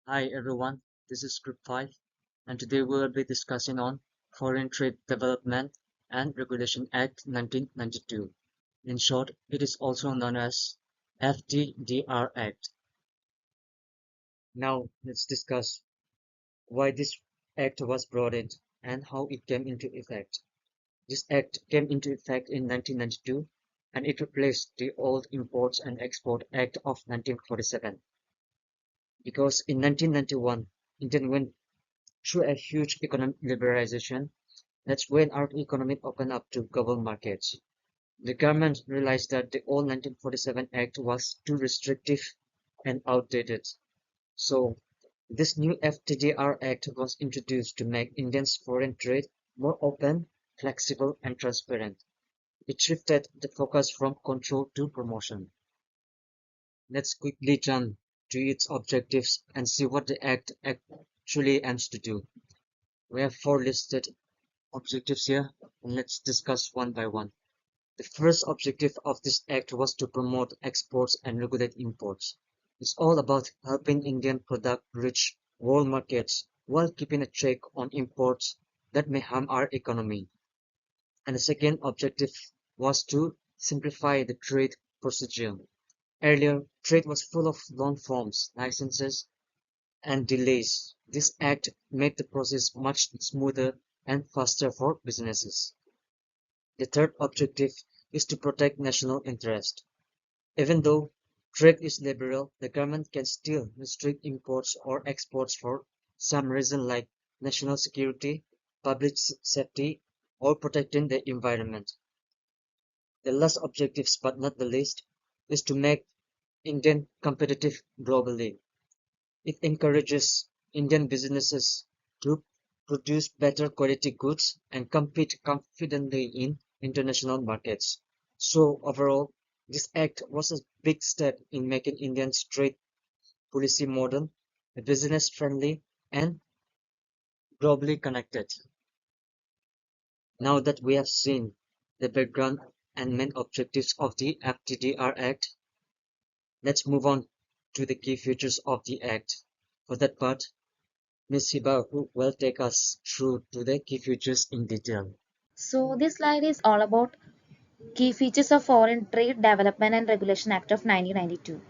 Hi everyone, this is Group 5 and today we will be discussing on Foreign Trade Development and Regulation Act 1992. In short, it is also known as FTDR Act. Now let's discuss why this act was brought in and how it came into effect. This act came into effect in 1992 and it replaced the old Imports and Export Act of 1947 because in 1991 India went through a huge economic liberalization. That's when our economy opened up to global markets. The government realized that the old 1947 Act was too restrictive and outdated. So this new FTDR Act was introduced to make Indians' foreign trade more open, flexible, and transparent. It shifted the focus from control to promotion. Let's quickly jump to its objectives and see what the Act actually aims to do. We have four listed objectives here, and let's discuss one by one. The first objective of this act was to promote exports and regulate imports. It's all about helping Indian product reach world markets while keeping a check on imports that may harm our economy. And the second objective was to simplify the trade procedure. Earlier, trade was full of long forms, licenses, and delays. This act made the process much smoother and faster for businesses. The third objective is to protect national interest. Even though trade is liberal, the government can still restrict imports or exports for some reason like national security, public safety, or protecting the environment. The last objective, but not the least, is to make Indian competitive globally. It encourages Indian businesses to produce better quality goods and compete confidently in international markets. So overall, this act was a big step in making Indian trade policy modern, business friendly, and globally connected. Now that we have seen the background and main objectives of the FTDR Act, let's move on to the key features of the Act. For that part, Ms. Hiba will take us through to the key features in detail. So this slide is all about key features of Foreign Trade Development and Regulation Act of 1992.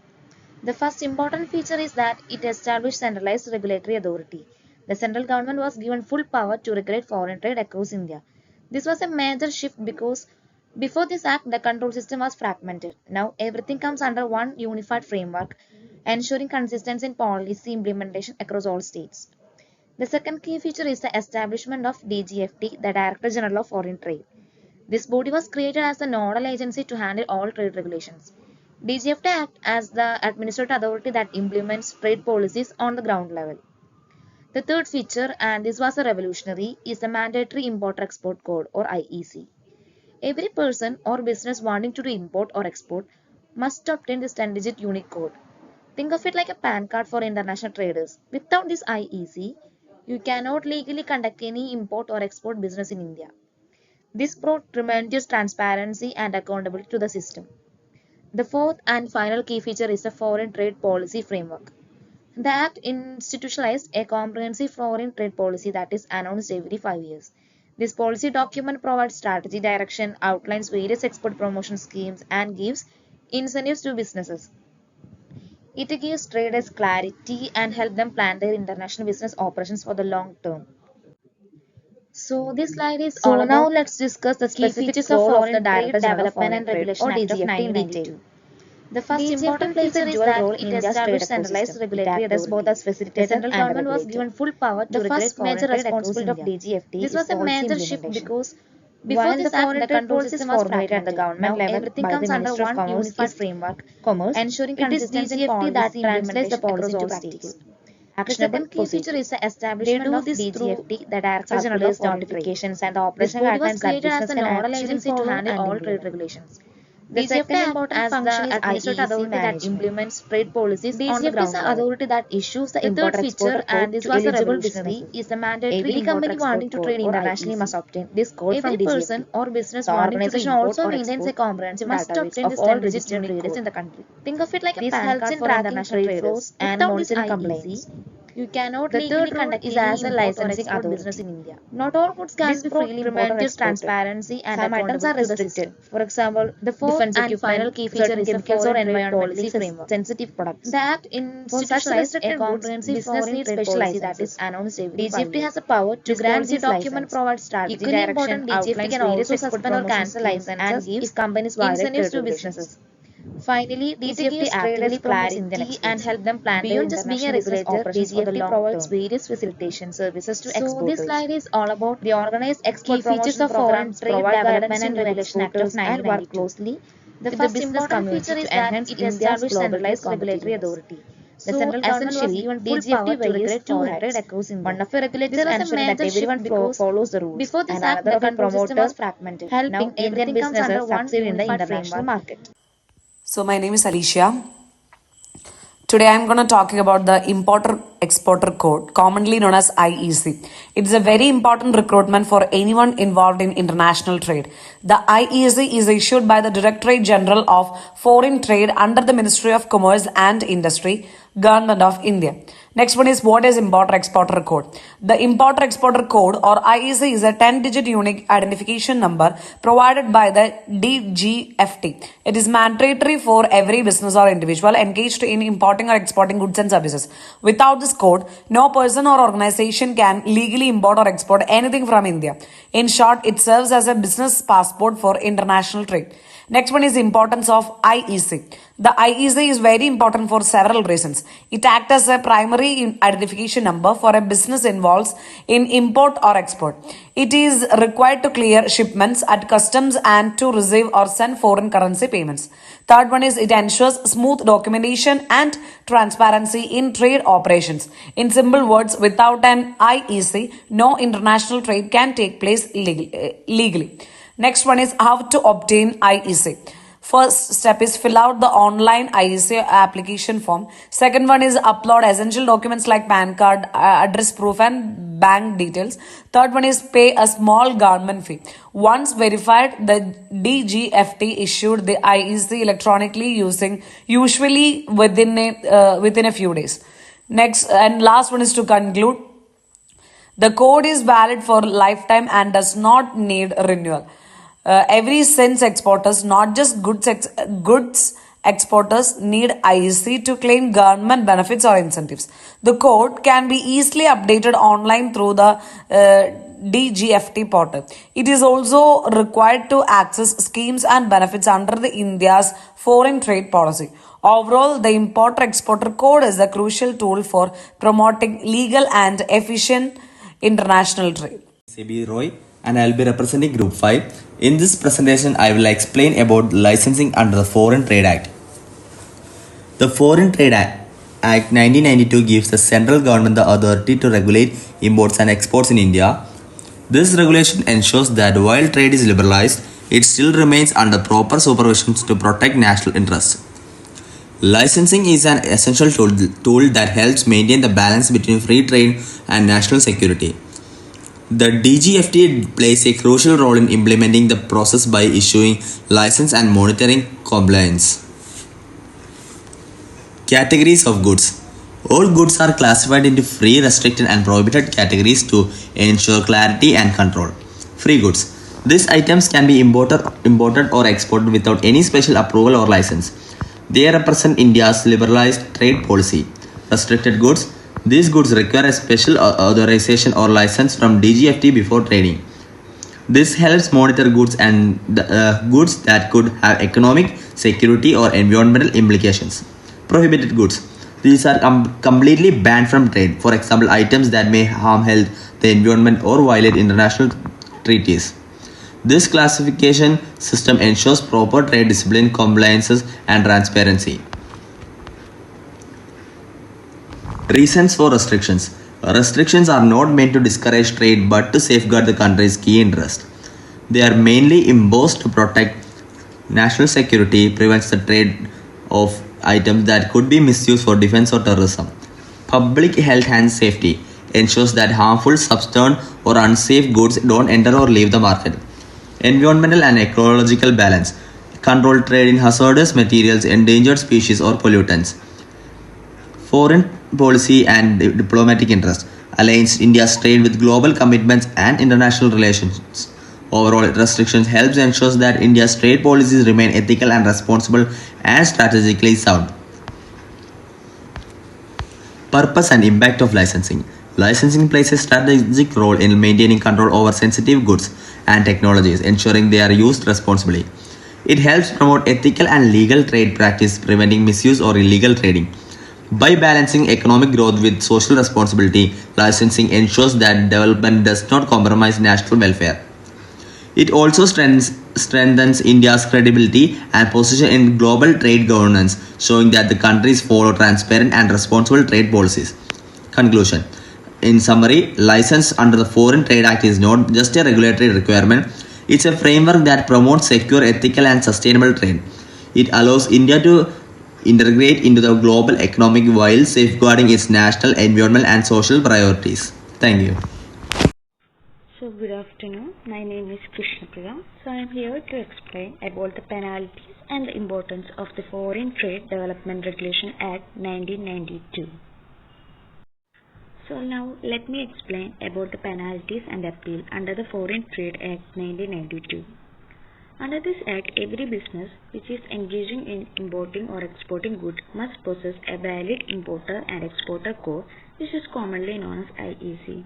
The first important feature is that it established centralized regulatory authority. The central government was given full power to regulate foreign trade across India. This was a major shift because before this act, the control system was fragmented. Now everything comes under one unified framework, ensuring consistency in policy implementation across all states. The second key feature is the establishment of DGFT, the Director General of Foreign Trade. This body was created as the nodal agency to handle all trade regulations. DGFT acts as the administrative authority that implements trade policies on the ground level. The third feature, and this was a revolutionary, is the mandatory Import-Export Code or IEC. Every person or business wanting to do import or export must obtain this 10-digit unique code. Think of it like a PAN card for international traders. Without this IEC, you cannot legally conduct any import or export business in India. This brought tremendous transparency and accountability to the system. The fourth and final key feature is the foreign trade policy framework. The Act institutionalized a comprehensive foreign trade policy that is announced every 5 years. This policy document provides strategy direction, outlines various export promotion schemes, and gives incentives to businesses. It gives traders clarity and help them plan their international business operations for the long term. So this slide is all So now about let's discuss the key specific features of role of the Foreign Director Trade General of Development Foreign and Trade Regulation or Act of DGFT in detail. 1992. The first DGFT important plays a feature is dual that role it in India's trade established centralized ecosystem. It regulatory acts both as authority. The facilitator central and government was regulator. given full power to The regulate first foreign major trade across responsibility of India. DGFT This is was a policy major shift implementation. because before While the this act, foreign the trade control policy is system was formulated at the fragmented. government Now level everything by the comes under Ministry of one unified framework, Commerce, ensuring it is consistency in DGFT that policy translates the implementation policy across into all practical, states. The actionable second key feature procedures. is the They establishment do of this through DGFT, the Director General of circulars, Foreign Trade. notifications, and the This operational body was guidelines that created as business the can nodal actually agency to follow handle and all trade implement. regulations. The DGFT second acts important as function the is administrative IEC authority that management. implements trade policies on the DGFT is ground the level. authority that issues the The third import-exporter feature, and code this to was a eligible revolutionary, businesses. is the mandatory Every company Import-Export wanting to Code trade or internationally must IEC. obtain this code from Every person DGFT. or business The wanting to do organization import also or maintains a export comprehensive must database obtain of this all 10-digit registered unique traders code. in the country. Think of it like a This PAN helps card in for tracking international trade traders. flows and Without this monitoring IEC, complaints. You cannot The legally third rule conduct is any as a import or licensing export business authority. in India. Not all goods can This be freely imported or prevents exported. transparency and Some items are accountability to the restricted. system. For example, The fourth defense and final equipment, key feature certain is the chemicals or foreign trade environmentally policy framework. sensitive products. The Act For such institutionalized a restricted goods, comprehensive business foreign needs trade special policy that is licenses announced every 5 DGFT years. has the power to This grant policy this document license. provides strategic Equally direction, important, DGFT outlines can various also export suspend or promotion cancel schemes, and licenses gives companies violate incentives trade to regulations. businesses. Finally, It DGFT gives actively traders promotes clarity Indian and exports. help them plan their Beyond just being a international business regulator, operations for the DGFT long provides term. various facilitation services to So this exporters. slide is all about The organized key export features promotion of foreign programs trade provide development guidance to and new regulation act of exporters and work 1992. closely The with the first business important feature community is to that enhance it India's established global trade centralized regulatory competitiveness. authority. The So central government was essentially, given full power DGFT to weighs regulate two foreign trade heads. across India. One of a regulator This and a ensuring that major shift everyone because follows the rules, before this and act another the of a control system was promoter, fragmented. helping Now Indian everything comes under businesses one succeed in the unified international framework. market. So my name is Alicia. Today I'm going to talking about the Importer Exporter Code, commonly known as IEC. It is a very important recruitment for anyone involved in international trade. The IEC is issued by the Directorate General of Foreign Trade under the Ministry of Commerce and Industry, Government of India. Next one is what is Importer Exporter Code? The Importer Exporter Code or IEC is a 10-digit unique identification number provided by the DGFT. It is mandatory for every business or individual engaged in importing or exporting goods and services. Without this code, no person or organization can legally import or export anything from India. In short, it serves as a business passport for international trade. Next one is importance of IEC. The IEC is very important for several reasons. It acts as a primary identification number for a business involved in import or export. It is required to clear shipments at customs and to receive or send foreign currency payments. Third one is it ensures smooth documentation and transparency in trade operations. In simple words, without an IEC, no international trade can take place legally. Next one is how to obtain IEC. First step is fill out the online IEC application form. Second one is upload essential documents like PAN card, address proof and bank details. Third one is pay a small government fee. Once verified, the DGFT issued the IEC electronically using usually within a few days. Next and last one is to conclude. The code is valid for lifetime and does not need renewal. Every sense exporters, not just goods exporters, need IEC to claim government benefits or incentives. The code can be easily updated online through the DGFT portal. It is also required to access schemes and benefits under the India's foreign trade policy. Overall, the Importer Exporter Code is a crucial tool for promoting legal and efficient international trade. CB Roy and I will be representing Group 5. In this presentation, I will explain about licensing under the Foreign Trade Act. The Foreign Trade Act 1992 gives the central government the authority to regulate imports and exports in India. This regulation ensures that while trade is liberalized, it still remains under proper supervision to protect national interests. Licensing is an essential tool that helps maintain the balance between free trade and national security. The DGFT plays a crucial role in implementing the process by issuing license and monitoring compliance. Categories of goods. All goods are classified into free, restricted and prohibited categories to ensure clarity and control. Free goods. These items can be imported or exported without any special approval or license. They represent India's liberalized trade policy. Restricted goods. These goods require a special authorization or license from DGFT before trading. This helps monitor goods and goods that could have economic, security, or environmental implications. Prohibited goods. These are completely banned from trade. For example, items that may harm health, the environment, or violate international treaties. This classification system ensures proper trade discipline, compliances, and transparency. Reasons for restrictions. Restrictions are not meant to discourage trade but to safeguard the country's key interest. They are mainly imposed to protect national security, prevents the trade of items that could be misused for defense or terrorism. Public health and safety ensures that harmful, substandard, or unsafe goods don't enter or leave the market. Environmental and ecological balance. Control trade in hazardous materials, endangered species, or pollutants. policy and diplomatic interests, aligns India's trade with global commitments and international relations. Overall, restrictions helps ensures that India's trade policies remain ethical and responsible and strategically sound. Purpose and impact of licensing. Licensing plays a strategic role in maintaining control over sensitive goods and technologies, ensuring they are used responsibly. It helps promote ethical and legal trade practice, preventing misuse or illegal trading. By balancing economic growth with social responsibility, licensing ensures that development does not compromise national welfare. It also strengthens India's credibility and position in global trade governance, showing that the countries follow transparent and responsible trade policies. Conclusion. In summary, license under the Foreign Trade Act is not just a regulatory requirement, it's a framework that promotes secure, ethical, and sustainable trade. It allows India to integrate into the global economic while safeguarding its national, environmental, and social priorities. Thank you. So good afternoon, my name is Krishna Priya. So I am here to explain about the penalties and the importance of the Foreign Trade Development Regulation Act 1992. So now let me explain about the penalties and appeal under the Foreign Trade Act 1992. Under this act, every business which is engaging in importing or exporting goods must possess a valid importer and exporter code, which is commonly known as IEC.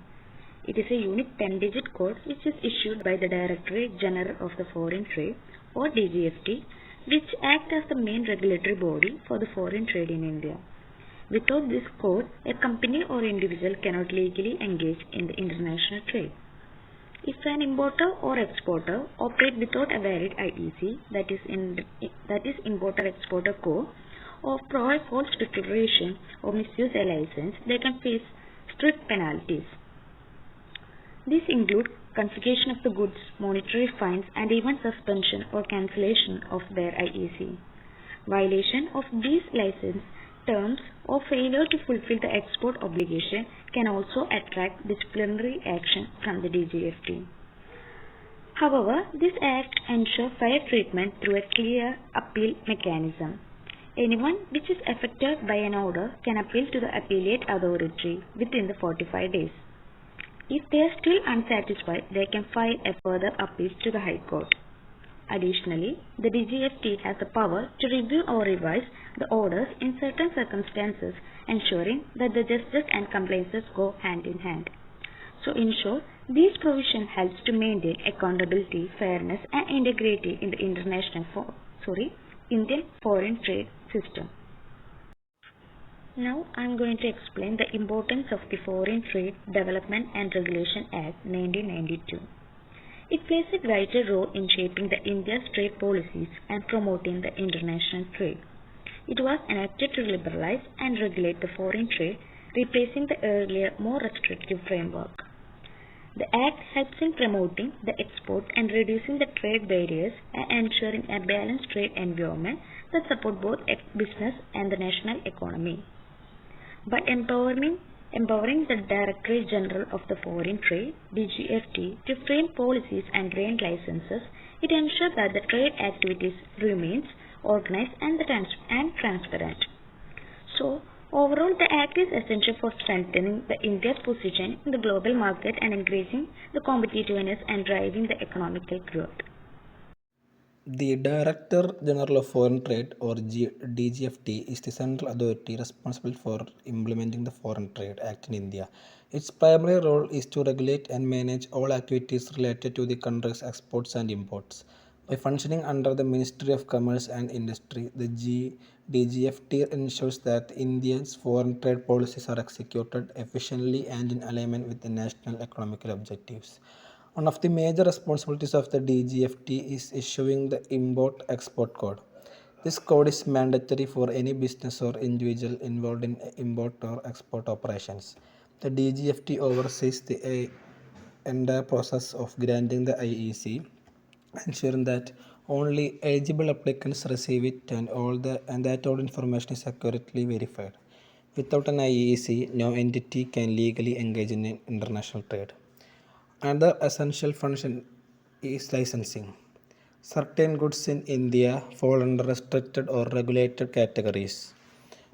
It is a unique 10-digit code which is issued by the Directorate General of the Foreign Trade or DGFT, which acts as the main regulatory body for the foreign trade in India. Without this code, a company or individual cannot legally engage in the international trade. If an importer or exporter operate without a valid IEC, that is importer-exporter code, or provide false declaration or misuse a license, they can face strict penalties. These include confiscation of the goods, monetary fines, and even suspension or cancellation of their IEC. Violation of these license terms or failure to fulfill the export obligation can also attract disciplinary action from the DGFT. However, this act ensures fair treatment through a clear appeal mechanism. Anyone which is affected by an order can appeal to the appellate authority within the 45 days. If they are still unsatisfied, they can file a further appeal to the High Court. Additionally, the DGFT has the power to review or revise the orders in certain circumstances, ensuring that the justice and compliances go hand in hand. So, in short, these provisions helps to maintain accountability, fairness, and integrity in the Indian foreign trade system. Now, I am going to explain the importance of the Foreign Trade Development and Regulation Act 1992. It plays a vital role in shaping the India's trade policies and promoting the international trade. It was enacted to liberalize and regulate the foreign trade, replacing the earlier more restrictive framework. The Act helps in promoting the export and reducing the trade barriers and ensuring a balanced trade environment that supports both business and the national economy. By empowering the Directorate General of the Foreign Trade (DGFT) to frame policies and grant licenses, it ensures that the trade activities remains organized and transparent. So, overall, the Act is essential for strengthening the India's position in the global market and increasing the competitiveness and driving the economic growth. The Director General of Foreign Trade or DGFT is the central authority responsible for implementing the Foreign Trade Act in India. Its primary role is to regulate and manage all activities related to the country's exports and imports. By functioning under the Ministry of Commerce and Industry, the DGFT ensures that India's foreign trade policies are executed efficiently and in alignment with the national economic objectives. One of the major responsibilities of the DGFT is issuing the Import Export Code. This code is mandatory for any business or individual involved in import or export operations. The DGFT oversees the entire process of granting the IEC, ensuring that only eligible applicants receive it and that all information is accurately verified. Without an IEC, no entity can legally engage in international trade. Another essential function is licensing. Certain goods in India fall under restricted or regulated categories.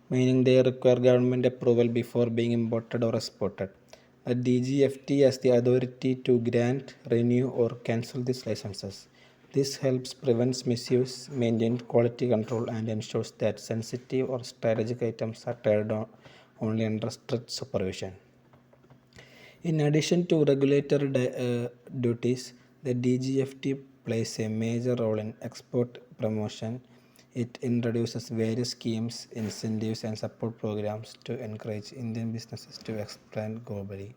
meaning they require government approval before being imported or exported. The DGFT has the authority to grant, renew, or cancel these licenses. This helps prevent misuse, maintain quality control, and ensures that sensitive or strategic items are traded on only under strict supervision. In addition to regulatory duties, the DGFT plays a major role in export promotion. It introduces various schemes, incentives, and support programs to encourage Indian businesses to expand globally.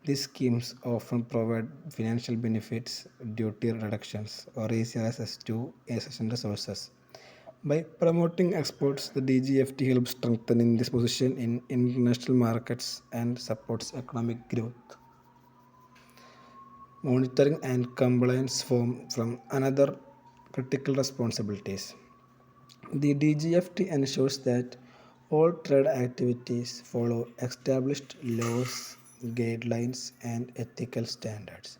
These schemes often provide financial benefits, duty reductions, or easy access to essential resources. By promoting exports, the DGFT helps strengthening this position in international markets and supports economic growth. Monitoring and compliance form from another critical responsibilities. The DGFT ensures that all trade activities follow established laws, guidelines, and ethical standards.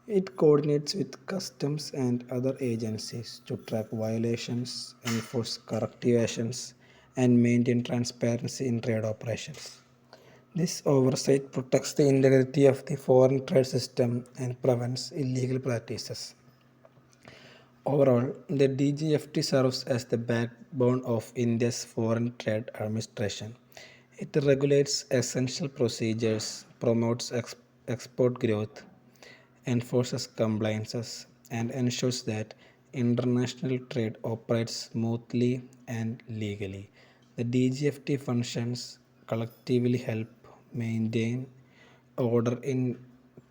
It coordinates with customs and other agencies to track violations, enforce corrective actions, and maintain transparency in trade operations. This oversight protects the integrity of the foreign trade system and prevents illegal practices. Overall, the DGFT serves as the backbone of India's foreign trade administration. It regulates essential procedures, promotes export growth, enforces compliances, and ensures that international trade operates smoothly and legally. The DGFT functions collectively help maintain order in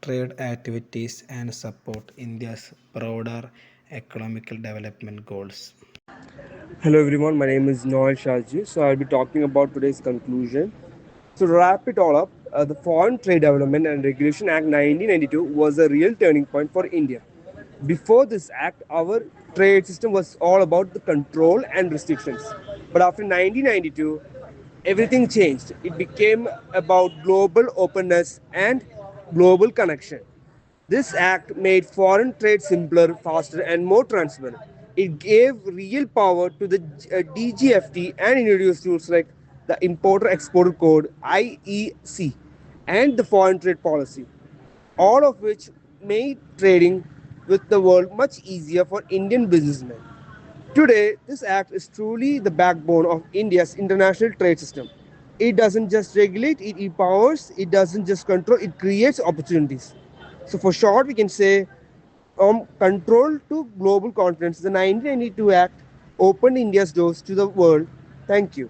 trade activities and support India's broader economical development goals. Hello everyone, my name is Noel Shahji. So I'll be talking about today's conclusion. So to wrap it all up, the Foreign Trade Development and Regulation Act 1992 was a real turning point for India. Before this act, our trade system was all about the control and restrictions. But after 1992, everything changed. It became about global openness and global connection. This act made foreign trade simpler, faster, and more transparent. It gave real power to the DGFT and introduced rules like the Importer Exporter Code (IEC) and the Foreign Trade Policy, all of which made trading with the world much easier for Indian businessmen. Today, this act is truly the backbone of India's international trade system. It doesn't just regulate, it empowers, it doesn't just control, it creates opportunities. So, for short, we can say from control to global confidence, the 1992 Act opened India's doors to the world. Thank you.